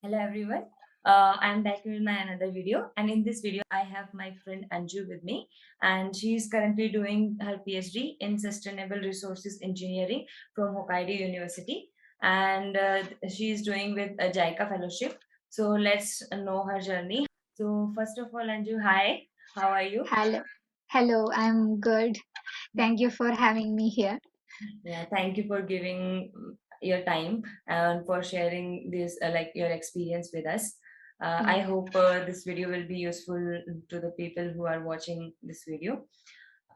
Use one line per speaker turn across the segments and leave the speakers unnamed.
Hello everyone. I'm back with my another video, and in this video, I have my friend Anju with me, and she is currently doing her PhD in Sustainable Resources Engineering from Hokkaido University, and she is doing with a JICA Fellowship. So let's know her journey. So first of all, Anju, hi. How are you?
Hello. Hello, I'm good. Thank you for having me here.
Yeah, thank you for giving your time and for sharing this like your experience with us. I
Yeah.
hope this video will be useful to the people who are watching this video.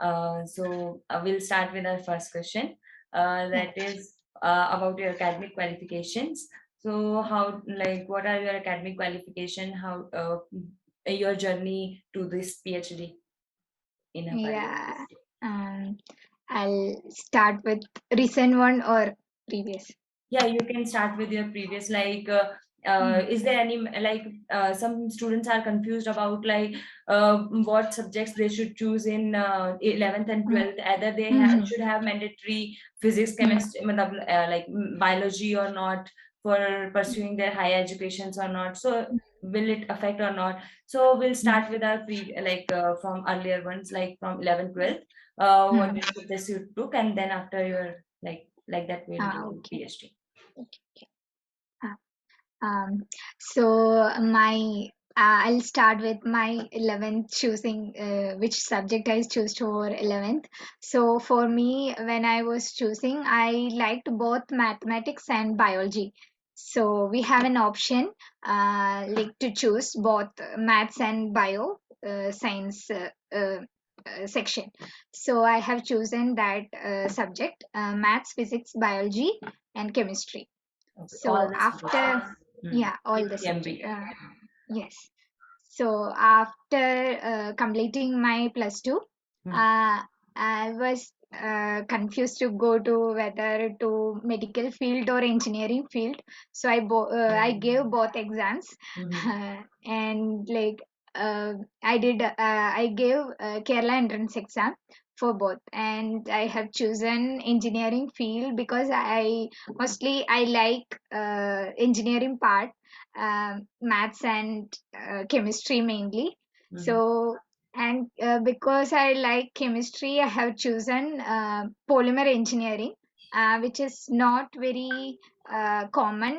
We'll start with our first question.
Yeah.
That is about your academic qualifications. So, what are your academic qualification? How your journey to this PhD in Hokkaido
Yeah.
University?
Um, I'll start with recent one or previous.
Yeah, you can start with your previous
Mm.
is there any some students are confused about what subjects they should choose in 11th and
Mm.
12th, either they
Mhm.
should have mandatory physics,
Mm.
chemistry, biology or not for pursuing their higher educations or not, so will it affect or not. So we'll
Mm.
start with our from earlier ones, like from 11th 12th, what
Mm.
subjects you took, and then after your like that we'll do
Okay.
PhD.
Okay. Ah, Um, so I'll start with my 11th choosing which subject I choose for 11th. So for me, when I was choosing, I liked both mathematics and biology. So we have an option like to choose both maths and bio science section. So I have chosen that subject, maths, physics, biology, and chemistry.
Okay, all
So
the subjects.
after,
Hmm.
yeah, all the subject.
PMB.
Yes. So after completing my plus two,
Hmm.
uh, I was confused to go to whether to medical field or engineering field. So I gave both exams,
Hmm.
and I gave Kerala entrance exam for both, and I have chosen engineering field because I like engineering part, maths and chemistry mainly.
Hmm.
So, and because I like chemistry, I have chosen polymer engineering, which is not very common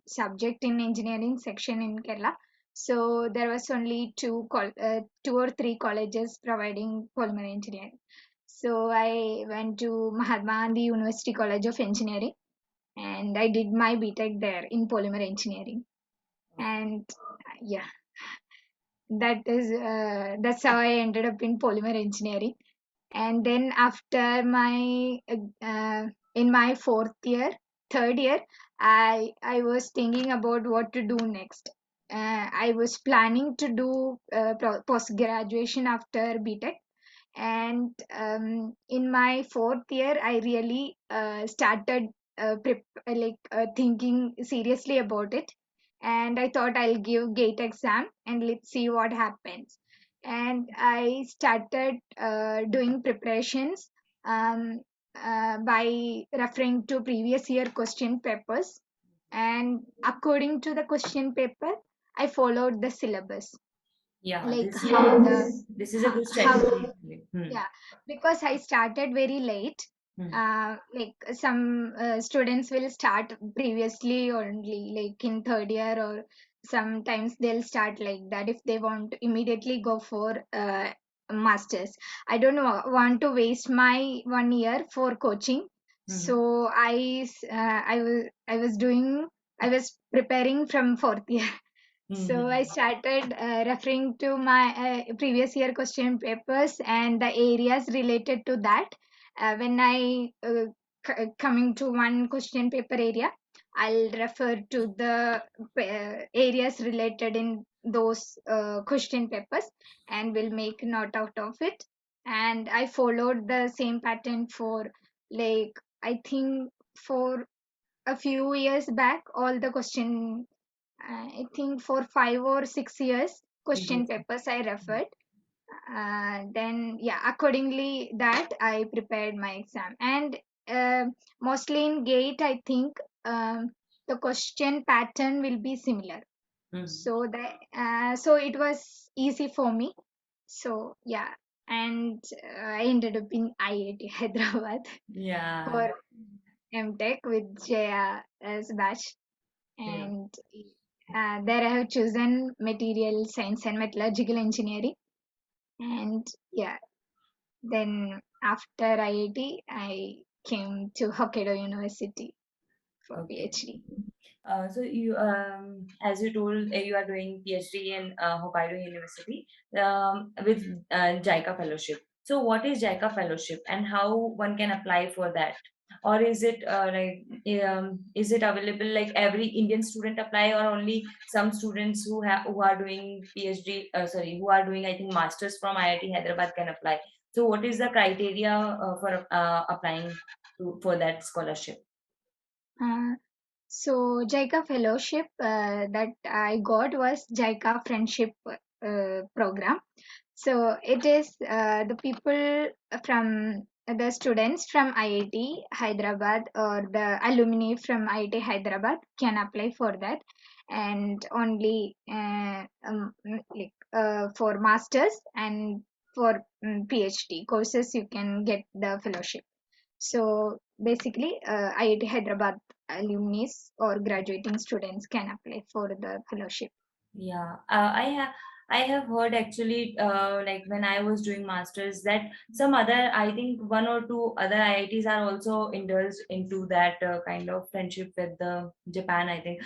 subject in engineering section in Kerala. So there was only two or three colleges providing polymer engineering. So I went to Mahatma Gandhi University College of Engineering, and I did my BTech there in polymer engineering. And yeah, that's how I ended up in polymer engineering. And then after my in my third year, I was thinking about what to do next. I was planning to do post graduation after BTech, and in my fourth year I really started thinking seriously about it, and I thought I'll give gate exam and let's see what happens. And I started doing preparations, um, by referring to previous year question papers, and according to the question paper I followed the syllabus,
Yeah,
like
this is a good
how
strategy. Hmm.
yeah, because I started very late.
Hmm.
Like some students will start previously only, like in third year, or sometimes they'll start like that if they want to immediately go for masters. I don't want to waste my 1 year for coaching.
Hmm.
So I was preparing from fourth year. So I
Hmm.
started referring to my previous year question papers and the areas related to that. When I coming to one question paper area, I'll refer to the areas related in those question papers and will make note out of it. And I followed the same pattern for, like, I think for a few years back, all the question, I think for 5 or 6 years, question
Yes.
papers I referred. Then, yeah, accordingly that I prepared my exam. And mostly in GATE, I think, the question pattern will be similar.
Mhm.
So it was easy for me. So yeah, and I ended up in IIT Hyderabad
Yeah.
for MTech with Jaya as batch,
Yeah.
and there I have chosen material science and metallurgical engineering. And yeah, then after IIT, I came to Hokkaido University for
Okay.
PhD.
So you, as you told, you are doing PhD in Hokkaido University with JICA Fellowship. So what is JICA Fellowship and how one can apply for that? Or is it is it available like every Indian student apply, or only some students who are doing PhD, sorry, who are doing I think masters from IIT Hyderabad can apply? So what is the criteria for applying for that scholarship?
Uh, so JICA fellowship that I got was JICA friendship program. So it is the people from the students from IIT Hyderabad or the alumni from IIT Hyderabad can apply for that, and only for masters and for PhD courses you can get the fellowship. So basically, IIT Hyderabad alumni or graduating students can apply for the fellowship.
Yeah, I have heard actually like when I was doing masters that some other I think one or two other IITs are also indulged into that kind of friendship with the Japan. I think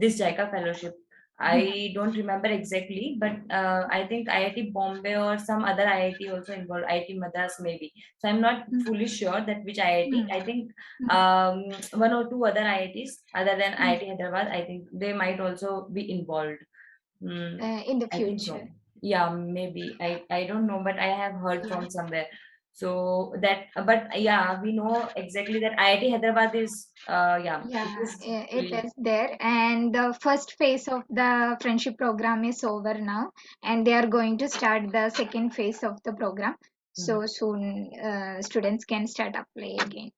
this JICA fellowship. I don't remember exactly, but I think IIT Bombay or some other IIT also involved. IIT Madras maybe. So I'm not
Mm,
fully sure that which IIT.
mm,
I think
mm,
one or two other IITs other than
mm.
IIT Hyderabad. I think they might also be involved.
In the
I think
future.
so. Yeah, maybe. I don't know, but I have heard
Yeah,
from somewhere. So that, but yeah, we know exactly that IIT Hyderabad is, yeah, it
yeah,
is
it
fully.
is there. And the first phase of the friendship program is over now, and they are going to start the second phase of the program.
Mhm.
So soon, students can start apply again.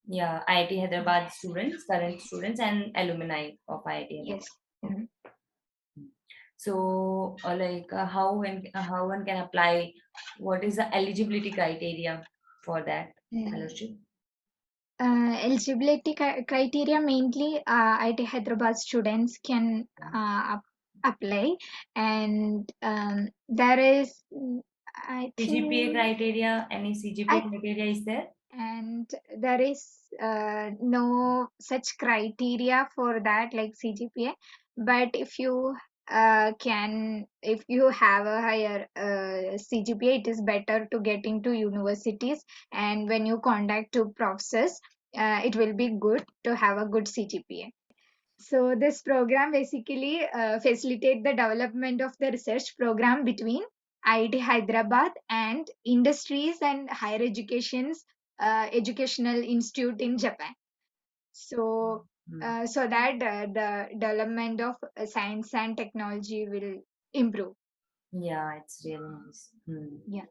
Yeah, IIT Hyderabad students, current students, and alumni of IIT Hyderabad.
Yes. Mm.
So, how one can apply? What is the eligibility criteria for that
Mm.
fellowship?
Eligibility criteria mainly IIT Hyderabad students can apply, and there is, I
CGPA
think,
criteria? Any CGPA
I
criteria is there?
and there is no such criteria for that like CGPA. But if you if you have a higher CGPA, it is better to get into universities, and when you contact to professors, it will be good to have a good CGPA. So this program basically facilitate the development of the research program between IIT Hyderabad and industries and higher educations educational institute in Japan. So
Hmm.
so that the development of science and technology will improve.
Yeah, it's really nice. Hmm.
Yeah.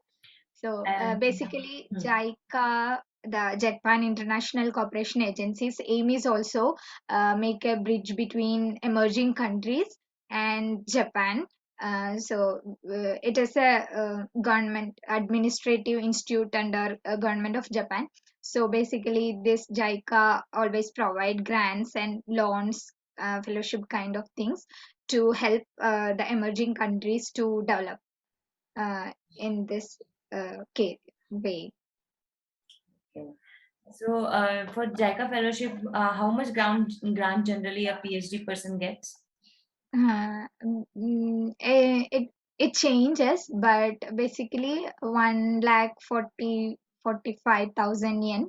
So
And
basically,
hmm.
JICA, the Japan International Cooperation Agency's aim is also make a bridge between emerging countries and Japan. It is a government administrative institute under government of Japan. So basically, this JICA always provide grants and loans, fellowship kind of things to help the emerging countries to develop in this way.
Okay. So for JICA fellowship, how much grant generally a PhD person gets?
It changes, but basically 1,45,000 yen.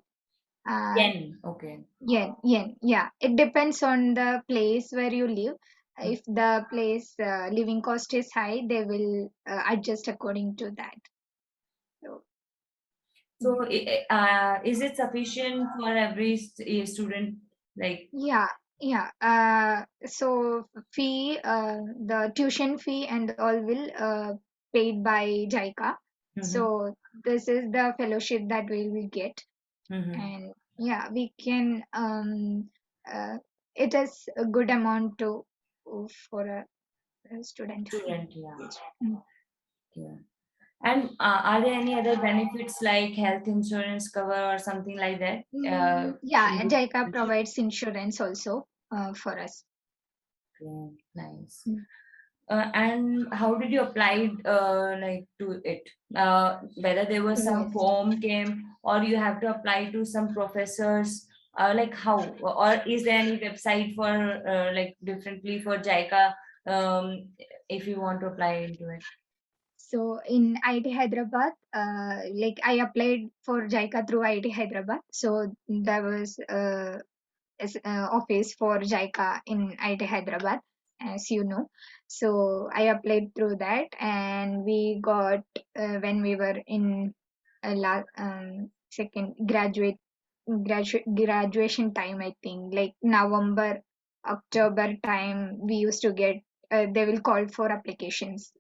Uh,
Yen. Okay.
yen. Yeah, it depends on the place where you live.
Hmm.
If the place living cost is high, they will adjust according to that. So,
So is it sufficient for every student? Like,
yeah, yeah. So the tuition fee and all will paid by JICA.
mm-hmm.
So this is the fellowship that we will get,
Mm-hmm.
and yeah, we can it is a good amount to for a student.
Student, yeah.
Mm.
Yeah. And are there any other benefits like health insurance cover or something like that? In
Yeah,
this
JICA
internship?
provides insurance also for us.
Yeah, nice.
Mm.
And how did you apply like to it? Whether there was some
Yes.
form came or you have to apply to some professors, like how? Or is there any website for like differently for JICA if you want to apply into it?
So in IT Hyderabad, like I applied for JICA through IT Hyderabad. So there was office for JICA in IT Hyderabad, as you know. So I applied through that, and we got when we were in second graduation time. I think like November, October time, we used to get. They will call for applications,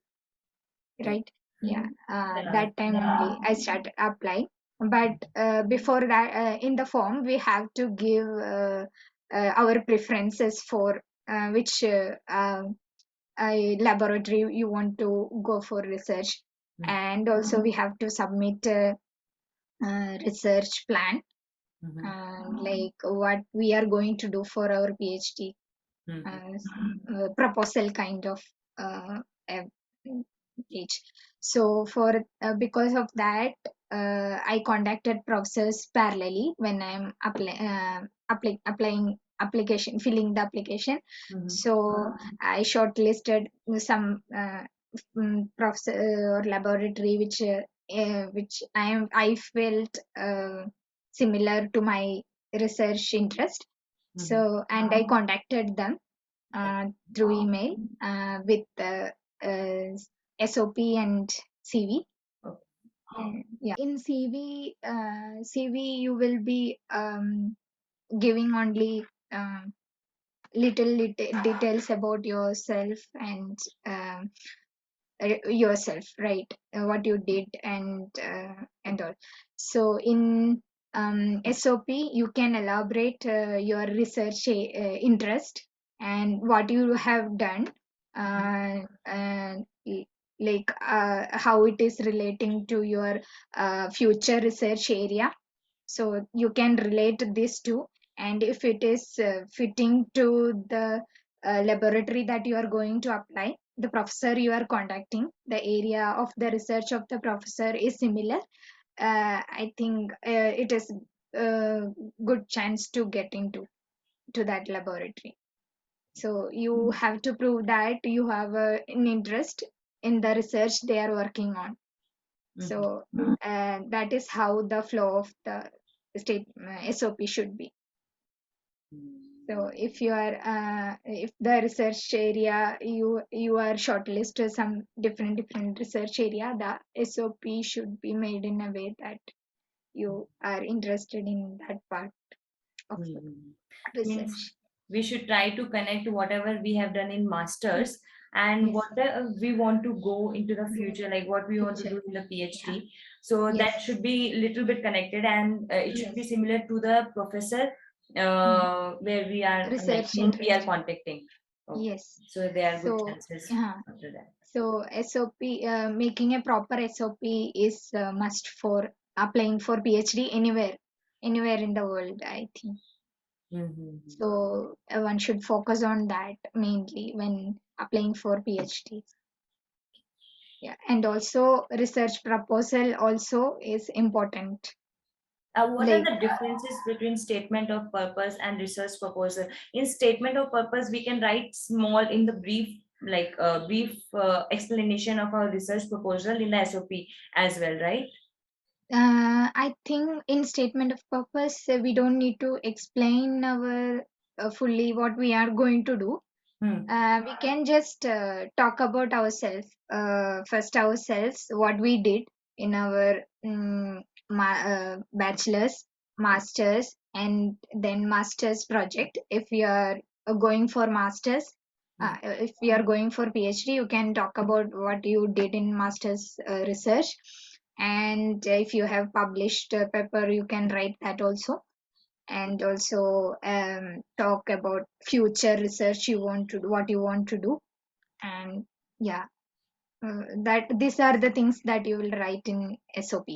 Okay.
right? Yeah,
Yeah.
that time only I started applying. But before that, in the form we have to give our preferences for which laboratory you want to go for research,
Mm-hmm.
and also we have to submit a, research plan,
Mm-hmm.
like what we are going to do for our PhD,
Mm-hmm.
proposal kind of uh, uh, page. So for because of that, I contacted professors parallelly when I'm applying application, filling the application.
Mm-hmm.
So I shortlisted some professor or laboratory which I felt similar to my research interest.
Mm-hmm.
So and I contacted them uh, through email with SOP and CV.
Okay.
Yeah, in CV you will be giving only little details about yourself and yourself, right? What you did and all. So in SOP you can elaborate your research interest and what you have done, and like how it is relating to your future research area. So you can relate this to, and if it is fitting to the laboratory that you are going to apply, the professor you are contacting, the area of the research of the professor is similar, I think it is a good chance to get into to that laboratory. So you have to prove that you have an interest in the research they are working on.
Mm-hmm.
So that is how the flow of the state SOP should be. So if the research area you are shortlisted some different research area, the SOP should be made in a way that you are interested in that part of
Mm-hmm. Means
research.
we should try to connect whatever we have done in
Yes,
masters and
yes,
what we want to go into the
go
future, like what we want to
future.
do in the
Yeah,
PhD. So
yes,
that should be little bit connected, and it should be
yes.
similar to the professor
Mm.
where we are like
Research
whom we are
interest.
contacting. Okay,
Yes.
so there are good
So,
chances
yeah.
after that.
So SOP, making a proper SOP is must for applying for PhD anywhere in the world, I think.
Mm-hmm.
So one should focus on that mainly when applying for PhD. Yeah, and also research proposal also is important.
What are
Like
the differences between statement of purpose and research proposal? In statement of purpose, we can write small in the brief, like brief explanation of our research proposal in the SOP as well, right?
I think in statement of purpose, we don't need to explain our fully what we are going to do.
Hmm.
We can just talk about ourselves, first ourselves, what we did in our bachelor's, master's, and then master's project. If we are going for master's,
Hmm.
if we are going for PhD, you can talk about what you did in master's research. And if you have published a paper, you can write that also. and also talk about future research you want to do, what you want to do. And yeah, that these are the things that you will write in SOP.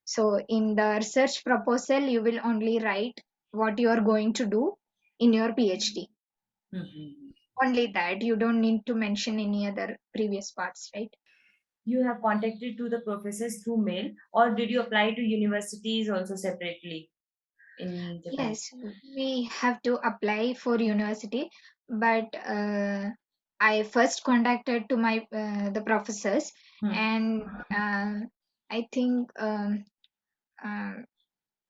So in the research proposal you will only write what you are going to do in your PhD.
Mhm.
Only that, you don't need to mention any other previous parts, right?
You have contacted to the professors through mail, or did you apply to universities also separately in Japan?
Yes, we have to apply for university, but I first contacted to my the professors,
Hmm.
and I think uh,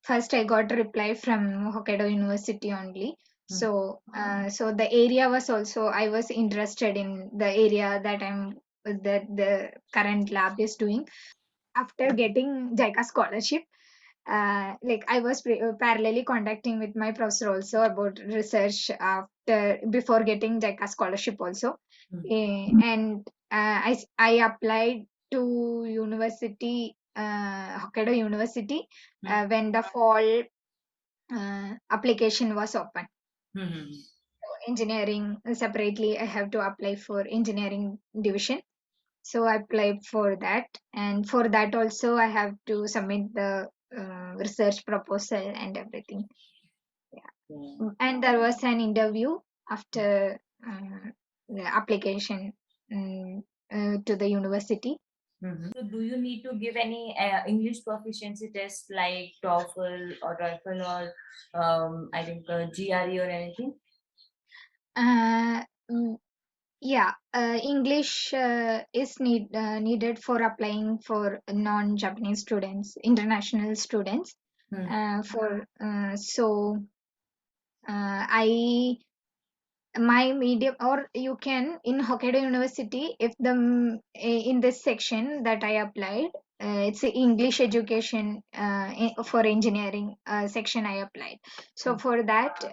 first I got a reply from Hokkaido University only.
Hmm.
So the area was also, I was interested in the area that the current lab is doing. After getting JICA scholarship, like I was parallelly contacting with my professor also about research after before getting JICA scholarship also.
Hmm.
And I applied to university, Hokkaido University,
Hmm.
when the fall application was open.
Hmm. Hmm.
Engineering separately, I have to apply for engineering division. So I applied for that, and for that also I have to submit the research proposal and everything. Yeah.
Yeah.
And there was an interview after the application to the university.
Mhm. So, do you need to give any English proficiency test like TOEFL or I think GRE or anything?
Uh, mm, yeah, English needed for applying for non-Japanese students, international students.
Hmm.
For so I my medium, or you can in Hokkaido University, if in this section that I applied, it's a English education for engineering section I applied. So
Hmm.
for that,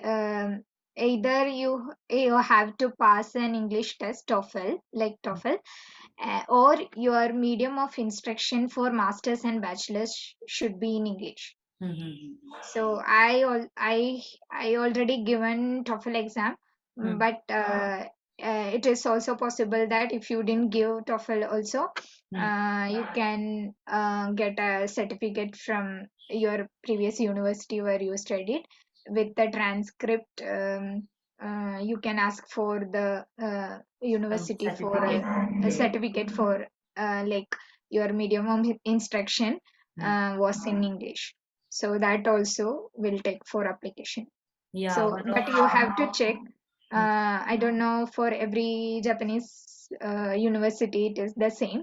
either you have to pass an English test, TOEFL, like TOEFL, or your medium of instruction for masters and bachelors should be in English.
Hmm. Hmm.
So I already given TOEFL exam,
Hmm.
but it is also possible that if you didn't give TOEFL also,
Hmm.
you can get a certificate from your previous university where you studied with the transcript. You can ask for the
Some
university for
certificate.
a certificate for like your medium of instruction
Hmm.
was in English, so that also will take for application.
Yeah,
So
one of
but you have to check.
hmm.
I don't know for every Japanese university it is the same.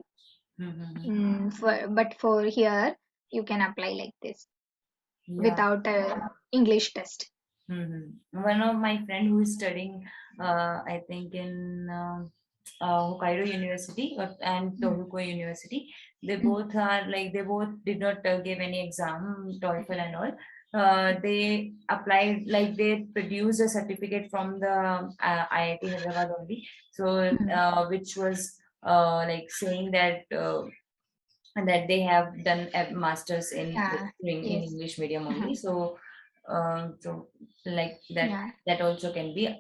Hmm. Hmm. Hmm.
But for here you can apply like this
Yeah.
without a English test.
One of my friend who is studying, I think in Hokkaido University and
Mm,
Tohoku University, they
mm,
both are like they both did not give any exam, TOEFL and all. They applied like they produced a certificate from the IIT Hyderabad only. So
mm.
which was like saying that and that they have done a masters in
Yeah.
in
Yes.
English medium
Uh-huh.
only. So like that
Yeah.
that also can be I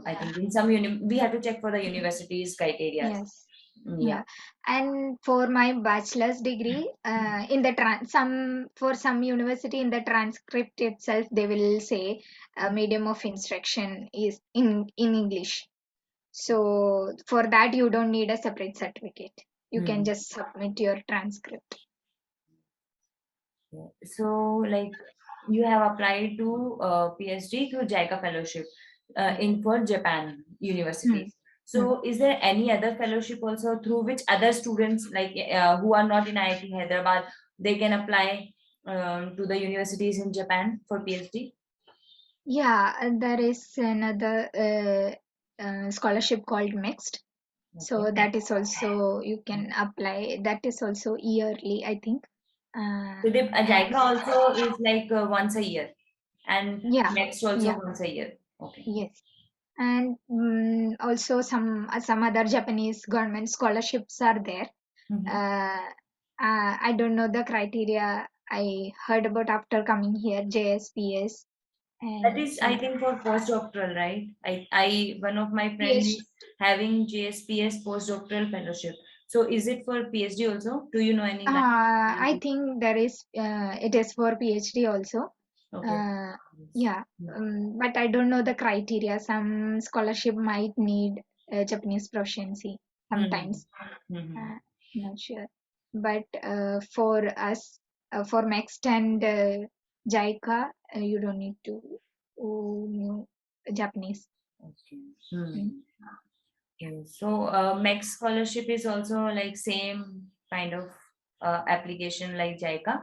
Yeah.
think in some we have to check for the university's criteria.
Yes.
Yeah.
Yeah. And for my bachelor's degree, in the for some university in the transcript itself, they will say medium of instruction is in English. So for that, you don't need a separate certificate. You can
Hmm.
just submit your transcript.
Yeah. So like you have applied to PhD through JICA Fellowship in for Japan
Hmm.
universities.
Hmm.
So is there any other fellowship also through which other students like who are not in IIT Hyderabad they can apply to the universities in Japan for PhD?
Yeah, and there is another scholarship called Mixed.
Okay.
So that is also you can apply. That is also yearly, I think.
So the
And
JICA also is like once a year and
yeah,
next also
yeah,
once a year. Okay.
yes. And also some other Japanese government scholarships are there.
Mhm.
Uh, I don't know the criteria. I heard about after coming here, JSPS.
That
And
is, I think, for postdoctoral, right? I one of my friend
PhD.
is having JSPS postdoctoral fellowship. So is it for PhD also? Do you know any line?
I think there is it is for PhD also.
Okay.
Uh,
Yes.
yeah,
Hmm.
but I don't know the criteria. Some scholarship might need Japanese proficiency
Hmm.
sometimes.
Hmm.
Not sure. But for us, for Next and JICA, you don't need to know Japanese.
Okay.
Mm.
Hmm. Okay. So Max scholarship is also like same kind of application like JICA.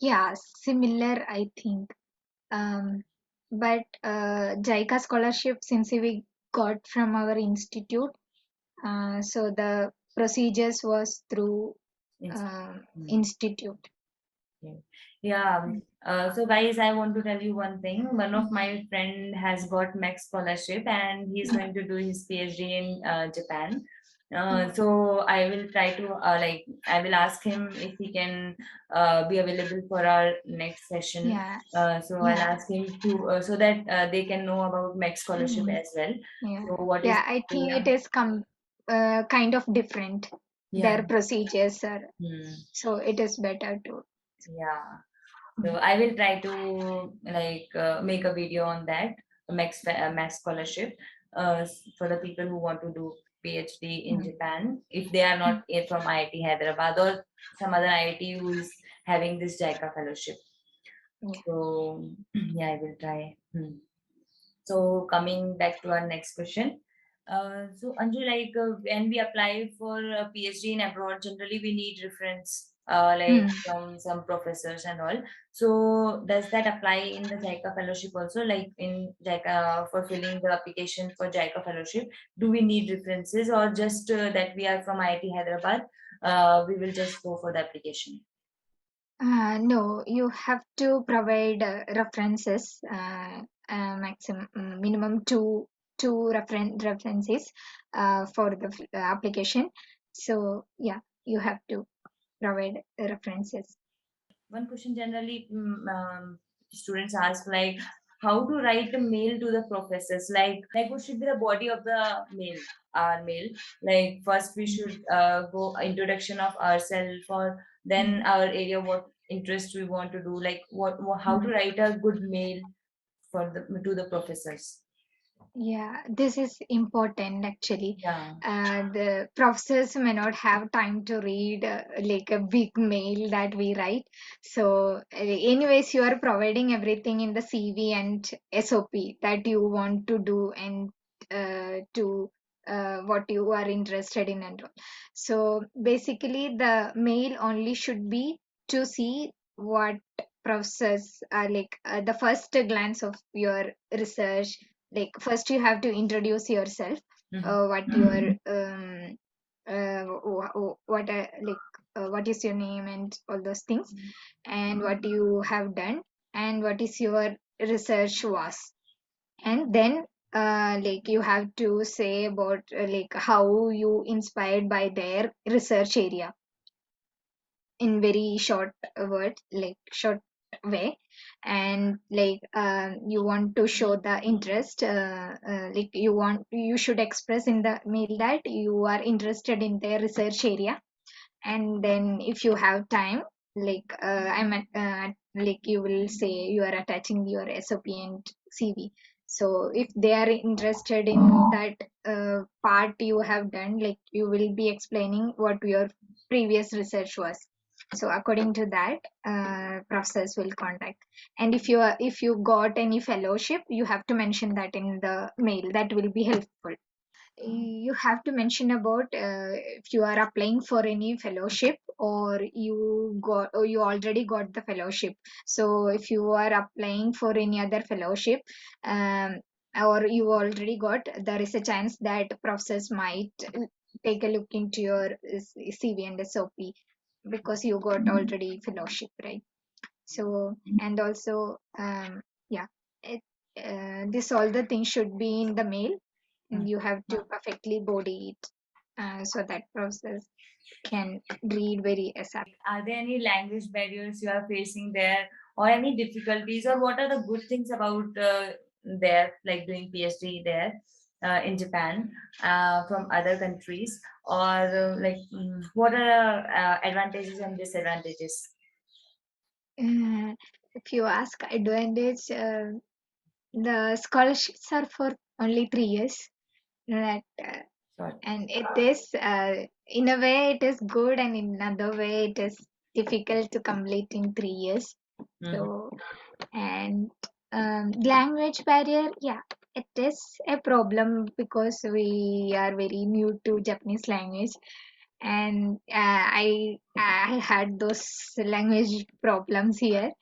Yeah, similar, I think. Um, but JICA scholarship, since we got from our institute, so the procedures was through
Yes. Hmm.
institute.
Okay. Yeah.
Mm,
So guys, I want to tell you one thing. One of
mm,
my friend has got Max scholarship and he's
mm,
going to do his PhD in Japan.
mm.
So I will try to I will ask him if he can be available for our next session.
Yeah,
So I'll
yeah.
ask him to so that they can know about Max scholarship
Mm.
as well.
Yeah,
So what is
yeah, I think
yeah
it is kind of different.
yeah
Their procedures are
hmm,
so it is better to.
yeah. So
Mm,
I will try to make a video on that Max scholarship for the people who want to do PhD in
mm,
Japan if they are
mm,
not from IIT Hyderabad or some other IIT who is having this JICA fellowship.
yeah.
So yeah, I will try. Hmm. So coming back to our next question. So Anju, when we apply for a PhD in abroad, generally we need reference
Mm.
from some professors and all. So does that apply in the JICA fellowship also? Like in JICA for filling the application for JICA fellowship, do we need references or just that we are from IIT Hyderabad? We will just go for the application.
No, you have to provide references, minimum two references for the application. So yeah, you have to provide references.
One question generally students ask like how to write a mail to the professors like what should be the body of the mail our mail like first we should go introduction of ourselves or then
Mm.
our area what interest we want to do like how to
Mm.
write a good mail for the to the professors.
Yeah, this is important actually.
Yeah.
The professors may not have time to read like a big mail that we write. So, anyways, you are providing everything in the CV and SOP that you want to do and to what you are interested in and all. So, basically, the mail only should be to see what process the first glance of your research, like first you have to introduce yourself,
Mhm.
what your what what is your name and all those things, and what you have done and what is your research was, and then you have to say about how you inspired by their research area in very short words, like short way. And you want to show the interest, you should express in the mail that you are interested in their research area. And then if you have time, you will say you are attaching your SOP and CV. So if they are interested in that part you have done, like you will be explaining what your previous research was. So according to that, professors will contact. And if you got any fellowship, you have to mention that in the mail. That will be helpful. You have to mention about if you are applying for any fellowship, or you already got the fellowship. So if you are applying for any other fellowship, um, or you already got, there is a chance that professors might take a look into your CV and SOP, because you got already fellowship, right? So, and also yeah, it, this all the things should be in the mail, and you have to perfectly body it, so that process can read very ASAP.
Are there any language barriers you are facing there or any difficulties, or what are the good things about there, like doing PhD there in Japan from other countries, or what are advantages and disadvantages?
Uh, if you ask advantage, the scholarships are for only 3 years. That
Sorry.
and it is in a way it is good, and in another way it is difficult to complete in 3 years.
Mhm.
So and language barrier, yeah, it is a problem because we are very new to Japanese language, and I had those language problems here.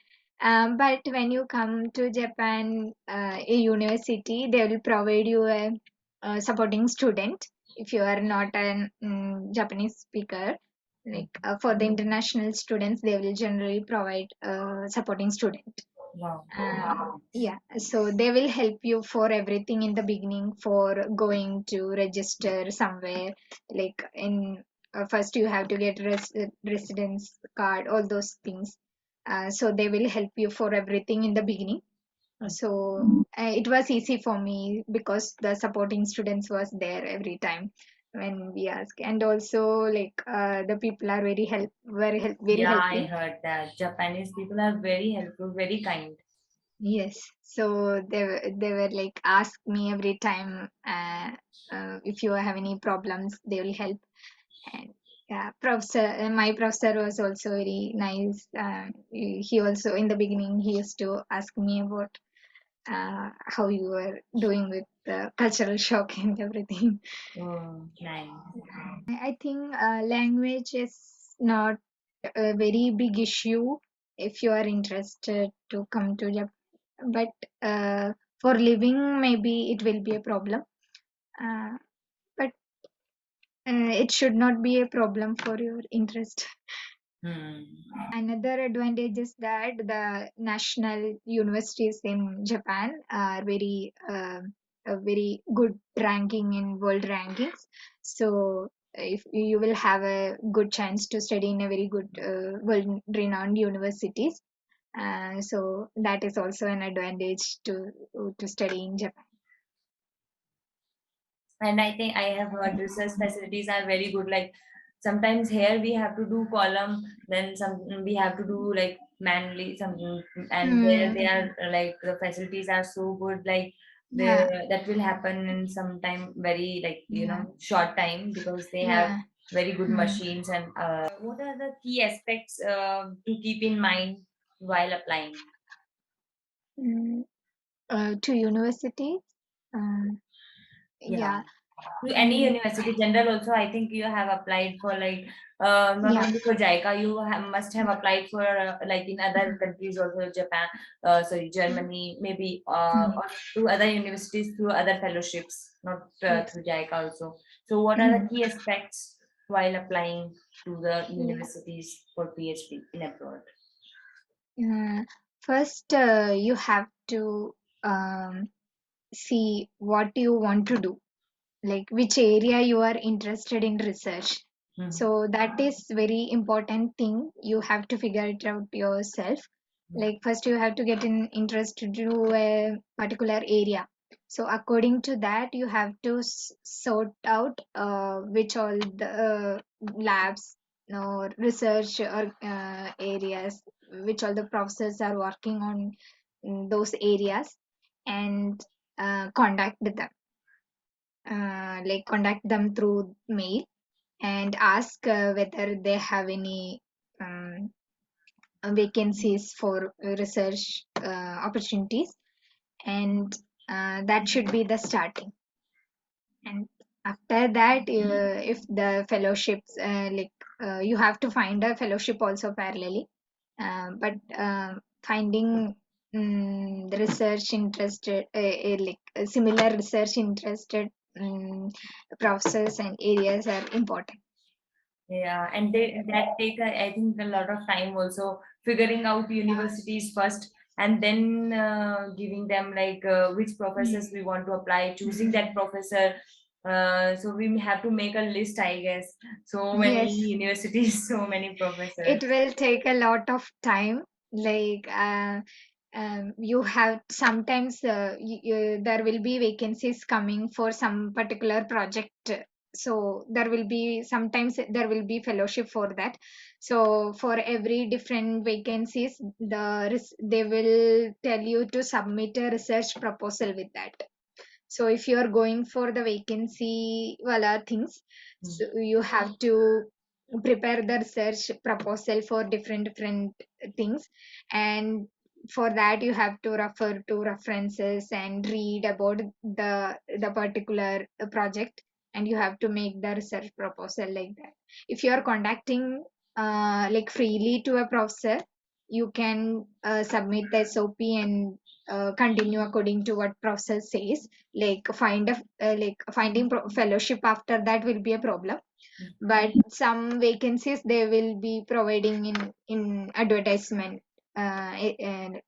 But when you come to Japan, a university, they will provide you a supporting student if you are not an Japanese speaker. Like for the international students, they will generally provide a supporting student.
Wow.
Yeah, so they will help you for everything in the beginning for going to register somewhere. Like in first, you have to get residence card, all those things. So they will help you for everything in the beginning. So it was easy for me because the supporting students was there every time when we ask, and also like the people are very
Yeah, I
helping.
heard that Japanese people are very helpful, very kind.
Yes, so they were like ask me every time if you have any problems, they will help. And yeah, my professor was also very nice. He also in the beginning he used to ask me about how you were doing with the cultural shock and everything.
Oh, nice.
I think language is not a very big issue if you are interested to come to Japan, but for living, maybe it will be a problem. Uh, but it should not be a problem for your interest.
Hmm.
Another advantage is that the national universities in Japan are a very good ranking in world rankings. So if you will have a good chance to study in a very good world renowned universities, so that is also an advantage to study in Japan.
And I think I have heard research facilities are very good. Like sometimes here we have to do column, then some we have to do like manually something, and there they
Hmm.
are like the facilities are so good. Like
Yeah.
that will happen in some time, very like
Yeah.
short time, because they have
Yeah.
very good
Hmm.
machines. And what are the key aspects to keep in mind while applying?
Mm, to universities. Um,
Yeah.
yeah.
To any
Mm,
university, general also, I think you have applied for like not
yeah.
only for JICA, you must have applied for like in other countries also, Japan, sorry, Germany, maybe
Mm,
or to other universities through other fellowships, not
yes.
through JICA also. So what are the
Mm,
key aspects while applying to the
yeah.
universities for PhD in abroad?
Uh, First, you have to see what you want to do, like which area you are interested in research.
Hmm.
So that is very important thing. You have to figure it out yourself. Like first you have to get an interest to do a particular area. So according to that, you have to sort out which all the labs or research or areas, which all the professors are working on those areas, and contact them, like contact them through mail and ask whether they have any um, vacancies for research opportunities, and that should be the starting. And after that, if the fellowships you have to find a fellowship also parallelly, but finding the research interested like similar research interested um, professors and areas are important.
Yeah, and that take I think a lot of time also, figuring out universities first, and then giving them like which professors
Mm.
we want to apply, choosing that professor. So we have to make a list, I guess. So many
Yes,
universities, so many
it
professors.
will take a lot of time. like you have sometimes there will be vacancies coming for some particular project, so there will be sometimes there will be fellowship for that. So for every different vacancies, they will tell you to submit a research proposal with that. So if you are going for the vacancy wala things,
Mm.
so you have to prepare the research proposal for different things, and for that you have to refer to references and read about the particular project, and you have to make the research proposal like that. If you are contacting like freely to a professor, you can submit the SOP and continue according to what professor says. Like finding fellowship after that will be a problem, but some vacancies they will be providing in advertisement and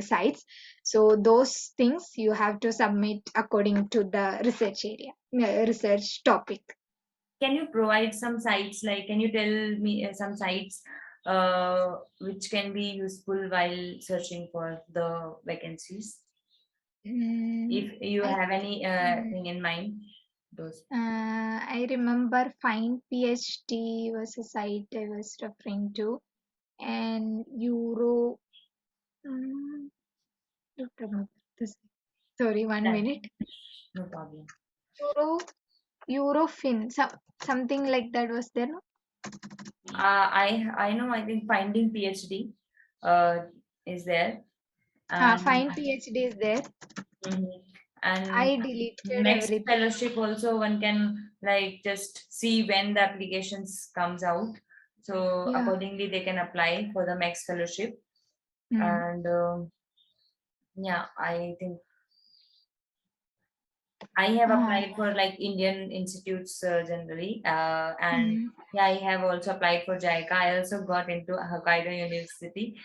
sites. So those things you have to submit according to the research area, research topic.
Can you provide some sites, like can you tell me some sites which can be useful while searching for the vacancies?
mm,
If you
I
have any
mm,
thing in mind, those.
I remember Find PhD was a site I was referring to, and Euro. Don't remember this. Sorry, one
That,
minute.
no problem.
Euro, Eurofin, something like that was there, no?
I know. I think finding PhD uh, is there, and
Find PhD is there.
mhm. And
I deleted
next
everything.
fellowship also one can like just see when the applications comes out. So
Yeah.
accordingly they can apply for the next fellowship.
Mm.
And yeah, I think I have
Uh,
applied for like Indian institutes generally, and
mm,
yeah, I have also applied for JICA. I also got into Hokkaido University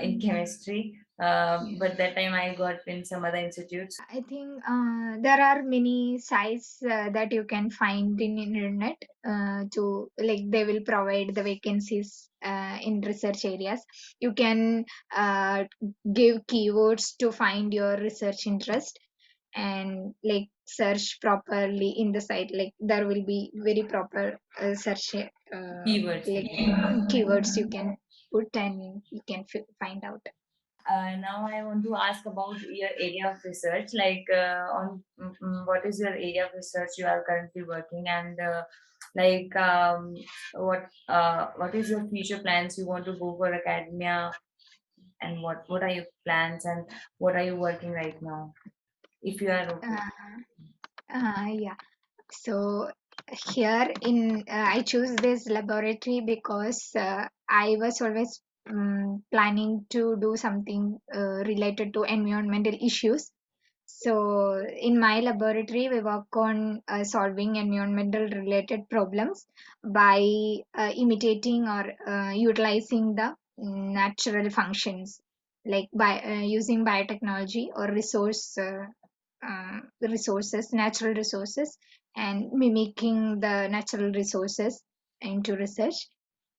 in
mm.
chemistry, but that time I got in some other institutes.
I think there are many sites that you can find in internet to like they will provide the vacancies in research areas. You can give keywords to find your research interest and like search properly in the site. Like there will be very proper search
Keywords.
like keywords you can put and you can find out.
Now I want to ask about your area of research, like on what is your area of research you are currently working, and like what is your future plans? You want to go for academia, and what are your plans, and what are you working right now? If you are okay.
Uh, yeah. So here in I choose this laboratory because I was always planning to do something related to environmental issues. So in my laboratory, we work on solving environmental related problems by imitating or utilizing the natural functions, like by using biotechnology or resources, natural resources, and mimicking the natural resources into research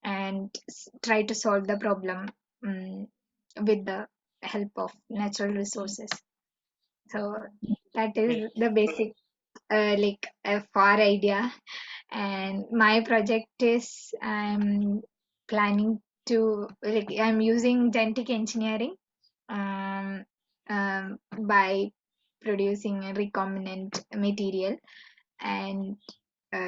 and try to solve the problem um, with the help of natural resources. So that is
Great.
the basic like a far idea. And my project is I'm planning to like I'm using genetic engineering um, by producing a recombinant material and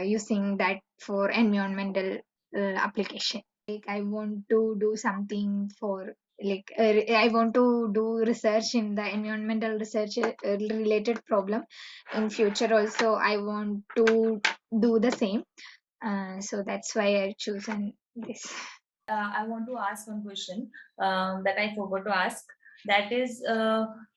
using that for environmental application. Like I want to do something for like I want to do research in the environmental research related problem in future also. I want to do the same, so that's why I've chosen this.
I want to ask one question that I forgot to ask. That is,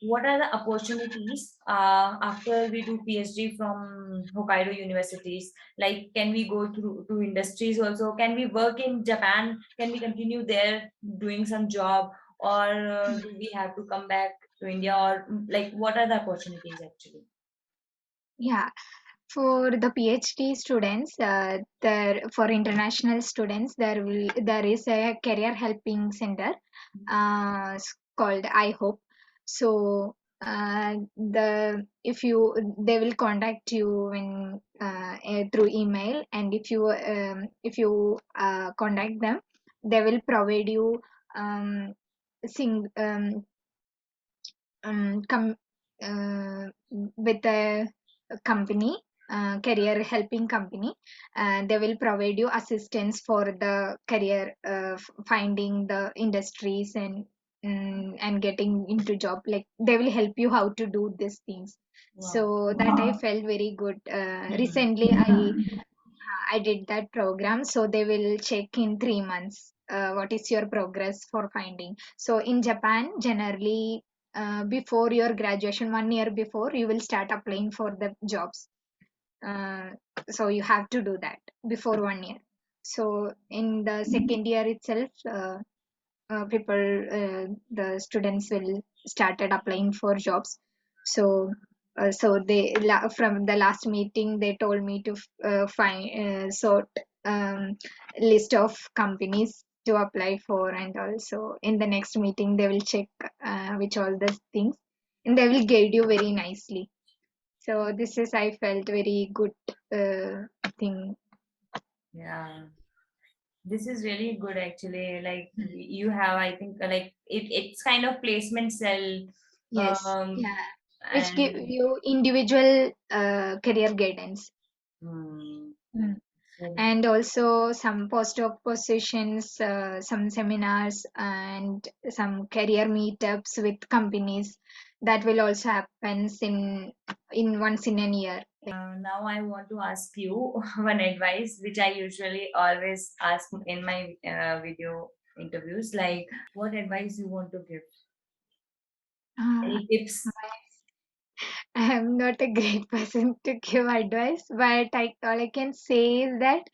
what are the opportunities after we do PhD from Hokkaido universities? Like, can we go through to industries also? Can we work in Japan? Can we continue there doing some job, or do we have to come back to India? Or like, what are the opportunities actually?
Yeah. For the PhD students, there for international students, there is a career helping center called I Hope. So the if you they will contact you when through email, and if you contact them, they will provide you um, sing come with a company, career helping company. They will provide you assistance for the career, finding the industries and getting into job. Like they will help you how to do these things.
Wow.
So that I felt very good.
Hmm.
Recently I did that program. So they will check in 3 months. What is your progress for finding? So in Japan, generally, before your graduation, 1 year before, you will start applying for the jobs. Uh, so you have to do that before 1 year. So in the second year itself, the students will started applying for jobs. So from the last meeting they told me to find sort um, list of companies to apply for, and also in the next meeting they will check which all the things, and they will guide you very nicely. So this is I felt very good thing.
Yeah. This is really good actually. Like you have, I think, like it's kind of placement cell,
Yes,
um,
yeah, which give
and
you individual career guidance.
hmm,
Mm.
so
And also some postdoc positions, some seminars, and some career meetups with companies that will also happens in once in a year.
now I want to ask you one advice, which I usually always ask in my video interviews. Like, what advice you want to give?
Uh,
Any tips?
I am not a great person to give advice, but all I can say is that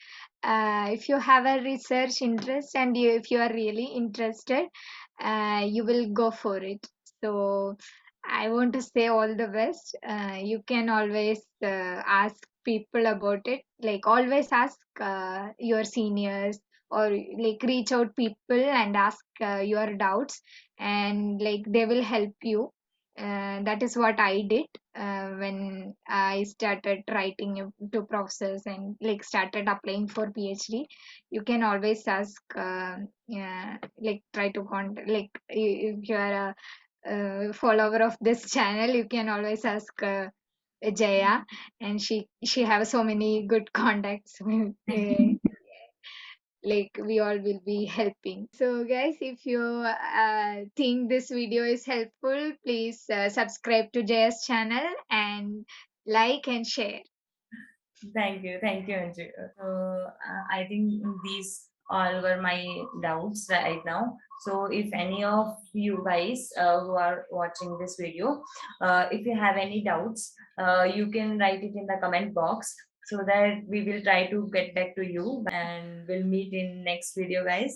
if you have a research interest and if you are really interested, you will go for it. So I want to say all the best. You can always ask people about it. Like always ask your seniors, or like reach out people and ask your doubts, and like they will help you. That is what I did when I started writing to process and like started applying for PhD. You can always ask, yeah, like try to contact, like if you are a follower of this channel, you can always ask Jaya, and she has so many good contacts. Like we all will be helping. So guys, if you think this video is helpful, please subscribe to Jaya's channel and like and share.
Thank you, Anju. I think these all were my doubts right now. So, if any of you guys who are watching this video, if you have any doubts, you can write it in the comment box so that we will try to get back to you, and we'll meet in next video, guys.